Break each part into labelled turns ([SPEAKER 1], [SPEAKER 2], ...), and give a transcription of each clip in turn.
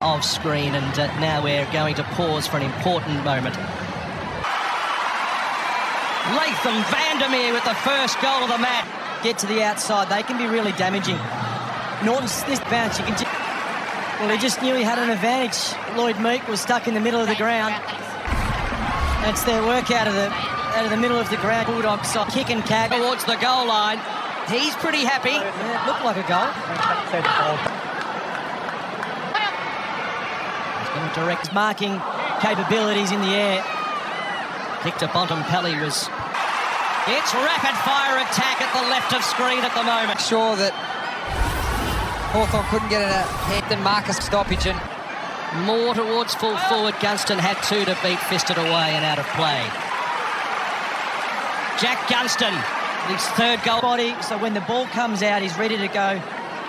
[SPEAKER 1] Of screen, and now we're going to pause for an important moment. Latham Vandermeer with the first goal of the match.
[SPEAKER 2] Get to the outside, they can be really damaging. Norton's this bounce, you can just... Well, he just knew he had an advantage. Lloyd Meek was stuck in the middle of the ground. That's their work out of the middle of the ground. Bulldogs side, kick and tag
[SPEAKER 1] towards the goal line. He's pretty happy.
[SPEAKER 2] Yeah, it looked like a goal. Direct marking capabilities in the air.
[SPEAKER 1] Victor Bontempelli was... It's rapid-fire attack at the left of screen at the moment.
[SPEAKER 3] Sure that Hawthorn couldn't get a Hampton Marcus stoppage. And
[SPEAKER 1] more towards full forward. Gunston had two to beat, fisted away and out of play. Jack Gunston, his third goal.
[SPEAKER 2] Body, so when the ball comes out, he's ready to go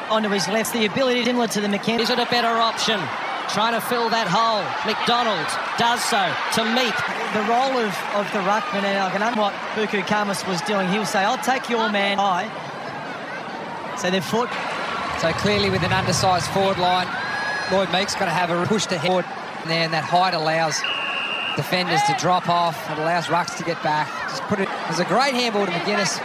[SPEAKER 2] onto his left. The ability similar to the McKenzie.
[SPEAKER 1] Is it a better option? Trying to fill that hole. McDonald does so to Meek.
[SPEAKER 2] The role of the ruckman, and I can understand what Buku Kamas was doing. He'll say, I'll take your man high. So they've fought.
[SPEAKER 3] So clearly with an undersized forward line, Lloyd Meek's going to have a push to forward there, and that height allows defenders to drop off. It allows rucks to get back. Just put it. There's a great handball to McGuinness.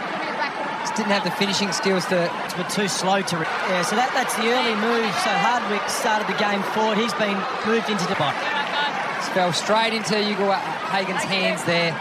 [SPEAKER 3] Just didn't have the finishing skills to...
[SPEAKER 2] But too slow to... Yeah, so that's the early move. So Hardwick started the game forward. He's been moved into the box.
[SPEAKER 3] Fell straight into Hugo Hagen's hands there.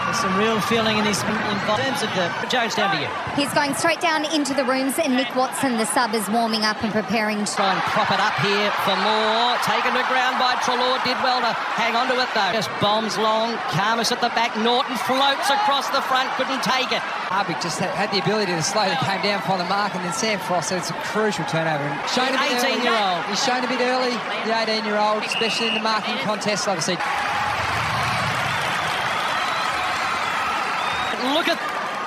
[SPEAKER 2] There's some real feeling in this in terms of the...
[SPEAKER 1] Jones, down to you.
[SPEAKER 4] He's going straight down into the rooms, and Nick Watson, the sub, is warming up and preparing to...
[SPEAKER 1] Try and prop it up here for more. Taken to ground by Treloar. Did well to hang on to it, though. Just bombs long. Kamas at the back. Norton floats across the front. Couldn't take it.
[SPEAKER 3] Hardwick just had the ability to slow. That came down for the mark, and then Sam Frost, so it's a crucial turnover. And shown a bit
[SPEAKER 1] 18-year-old.
[SPEAKER 3] He's shown a bit early, the 18-year-old, especially in the marking contest, obviously.
[SPEAKER 2] Look at...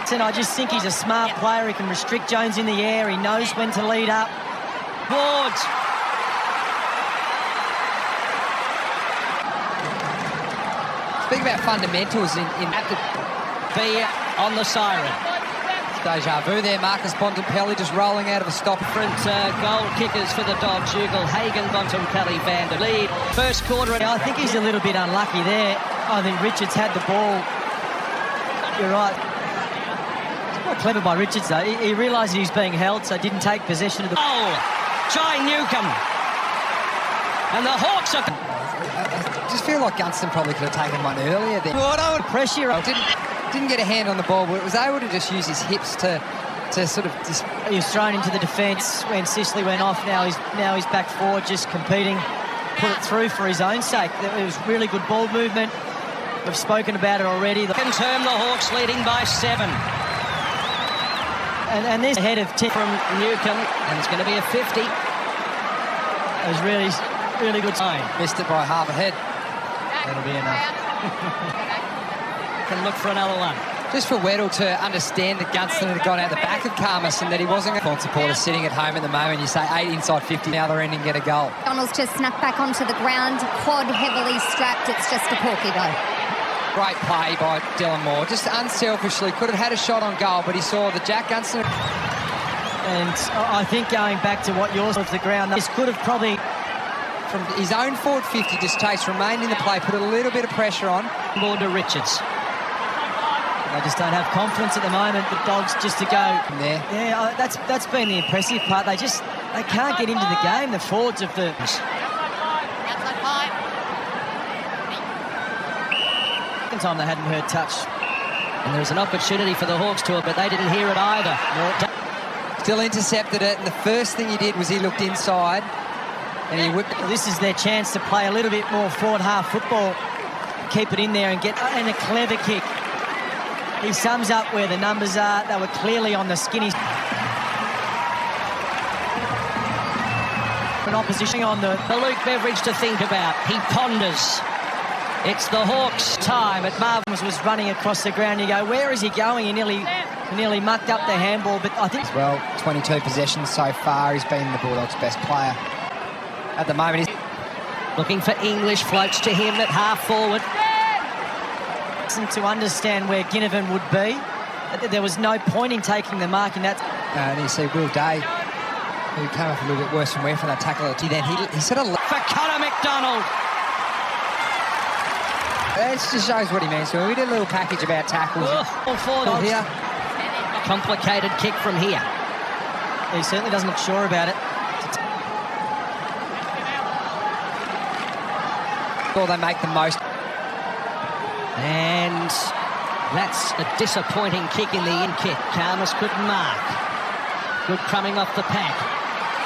[SPEAKER 2] And I just think he's a smart player. He can restrict Jones in the air. He knows when to lead up.
[SPEAKER 1] Wards.
[SPEAKER 3] Speaking about fundamentals in
[SPEAKER 1] have to be on the siren.
[SPEAKER 3] Deja vu there. Marcus Bontempelli just rolling out of a stop.
[SPEAKER 1] Different goal kickers for the Dogs. Hugo Hagen, Bontempelli, Van der Leed. First quarter.
[SPEAKER 2] Yeah, I think he's a little bit unlucky there. I think Richards had the ball. You're right. It's quite clever by Richards, though. He realised he was being held, so didn't take possession of the...
[SPEAKER 1] Oh, Jai Newcomb. And the Hawks are...
[SPEAKER 3] I just feel like Gunston probably could have taken one earlier there.
[SPEAKER 2] Pressure.
[SPEAKER 3] Didn't get a hand on the ball, but was able to just use his hips to sort of...
[SPEAKER 2] He was thrown into the defence when Sicily went off. Now he's back forward, just competing. Put it through for his own sake. It was really good ball movement. We've spoken about it already.
[SPEAKER 1] Second term, the Hawks leading by 7.
[SPEAKER 2] And this ahead of 10
[SPEAKER 1] from Newcomb, and it's going to be a 50.
[SPEAKER 2] It was really good time.
[SPEAKER 3] Missed it by half a head.
[SPEAKER 2] That'll be enough.
[SPEAKER 1] Can look for another one.
[SPEAKER 3] Just for Weddle to understand that Gunston had gone out the back of Kamas and that he wasn't going to supporter sitting at home at the moment. You say 8 inside 50, the other end and get a goal.
[SPEAKER 4] Donald's just snuck back onto the ground, quad heavily strapped. It's just a porky though.
[SPEAKER 3] Great play by Dylan Moore. Just unselfishly could have had a shot on goal, but he saw the Jack Gunston.
[SPEAKER 2] And I think going back to what yours off the ground, this could have probably...
[SPEAKER 3] From his own forward 50, just Chase remained in the play, put a little bit of pressure on.
[SPEAKER 1] More to Richards.
[SPEAKER 2] They just don't have confidence at the moment, the Dogs, just to go
[SPEAKER 3] from there.
[SPEAKER 2] Yeah, that's been the impressive part. They can't get into the game, the forwards of the... Second time they hadn't heard touch.
[SPEAKER 1] And there was an opportunity for the Hawks to it, but they didn't hear it either.
[SPEAKER 3] Still intercepted it, and the first thing he did was he looked inside and he whipped it.
[SPEAKER 2] This is their chance to play a little bit more forward half football, keep it in there and get a clever kick. He sums up where the numbers are. They were clearly on the skinny. An opposition on the
[SPEAKER 1] Luke Beveridge to think about. He ponders. It's the Hawks' time. Marvin was running across the ground. You go, where is he going? He nearly mucked up the handball, but I think...
[SPEAKER 3] As well, 22 possessions so far. He's been the Bulldogs' best player. At the moment, he's...
[SPEAKER 1] Looking for English, floats to him at half forward.
[SPEAKER 2] To understand where Ginnivan would be. There was no point in taking the mark in that.
[SPEAKER 3] And you see Will Day He came up a little bit worse from where for that tackle. Then he sort of...
[SPEAKER 1] For Connor McDonald.
[SPEAKER 3] It just shows what he means. So we did a little package about tackles.
[SPEAKER 1] Here. Complicated kick from here.
[SPEAKER 2] He certainly doesn't look sure about it.
[SPEAKER 3] Or they make the most.
[SPEAKER 1] And that's a disappointing kick in the in kick. Karmas couldn't mark. Good crumbing off the pack.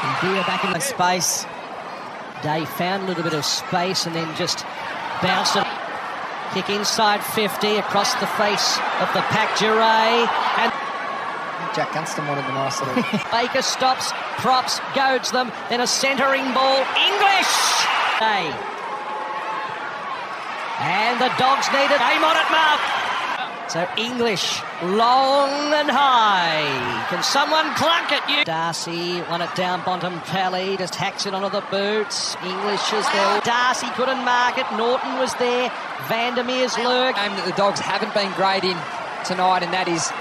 [SPEAKER 1] And Deer back in the space. Day found a little bit of space and then just bounced it. Kick inside 50 across the face of the pack. Duray and
[SPEAKER 3] Jack Gunston wanted the nice little...
[SPEAKER 1] Baker stops, props, goads them, then a centering ball. English! Hey. And the Dogs need it. Aim on it, Mark. So English, long and high. Can someone clunk it? Darcy won it down Bontempelli, just hacks it onto the boots. English is there. Darcy couldn't mark it. Norton was there. Vandermeer's lurk.
[SPEAKER 3] Game that the Dogs haven't been great in tonight, and that is...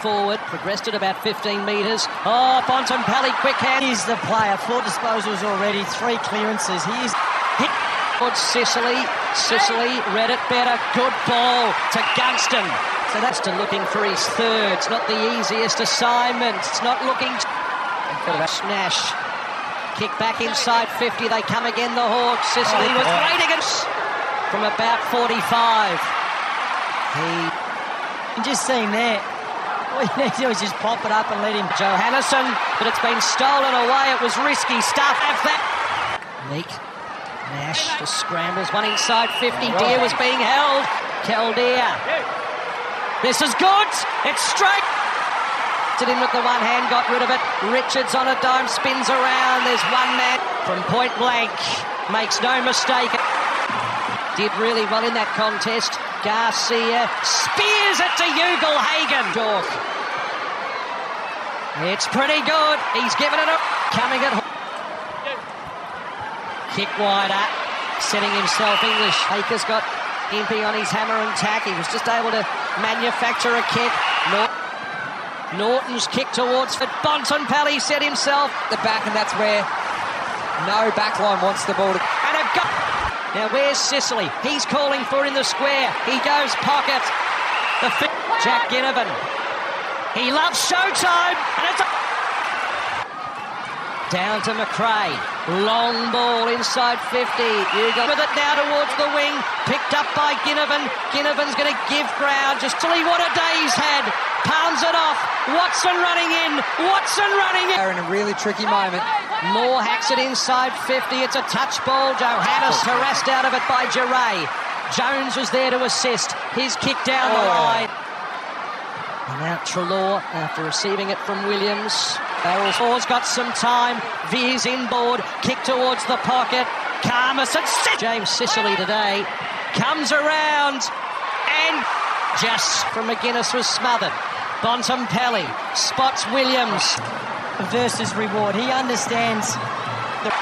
[SPEAKER 1] Forward, progressed it about 15 metres. Oh, Bontempelli, quick hand.
[SPEAKER 2] He's the player. 4 disposals already, 3 clearances. He's
[SPEAKER 1] hit towards Sicily. Sicily read it better. Good ball to Gunston. So that's to looking for his third. It's not the easiest assignment. It's not looking... Snash. Kick back inside 50. They come again, the Hawks. Sicily was great against... From about 45.
[SPEAKER 2] You just seen there. All you need to do is just pop it up and let him.
[SPEAKER 1] Johannesson, but it's been stolen away. It was risky stuff. Have that. Meek. Nash just scrambles. One inside 50. Deer was being held. Keldeer. This is good. It's straight. It in with the one hand, got rid of it. Richards on a dime, spins around. There's one man from point blank. Makes no mistake. Did really well in that contest. Garcia spears it to Ugle-Hagan. It's pretty good. He's given it a... Coming at... Kick wider. Setting himself English. Baker's got Impey on his hammer and tack. He was just able to manufacture a kick. Norton's kick towards... But Bontempelli set himself...
[SPEAKER 3] The back, and that's where no backline wants the ball to...
[SPEAKER 1] And a go... Now, where's Sicily? He's calling for in the square. He goes pocket. Jack Ginnivan. He loves showtime. And it's down to McRae. Long ball inside 50. Ugle with it now towards the wing. Picked up by Ginnivan. Ginnivan's going to give ground. Just tell you what a day he's had. Palms it off. Watson running in. Watson running in.
[SPEAKER 3] They're in a really tricky moment.
[SPEAKER 1] Moore hacks it inside 50. It's a touch ball. Johannes harassed out of it by Duray. Jones was there to assist. His kick down the line. And now Treloar, after receiving it from Williams. Barrel's got some time. Veers inboard. Kick towards the pocket. Karmas and James Sicily today comes around and just from McGuinness was smothered. Bontempelli spots Williams.
[SPEAKER 2] Versus reward. He understands the...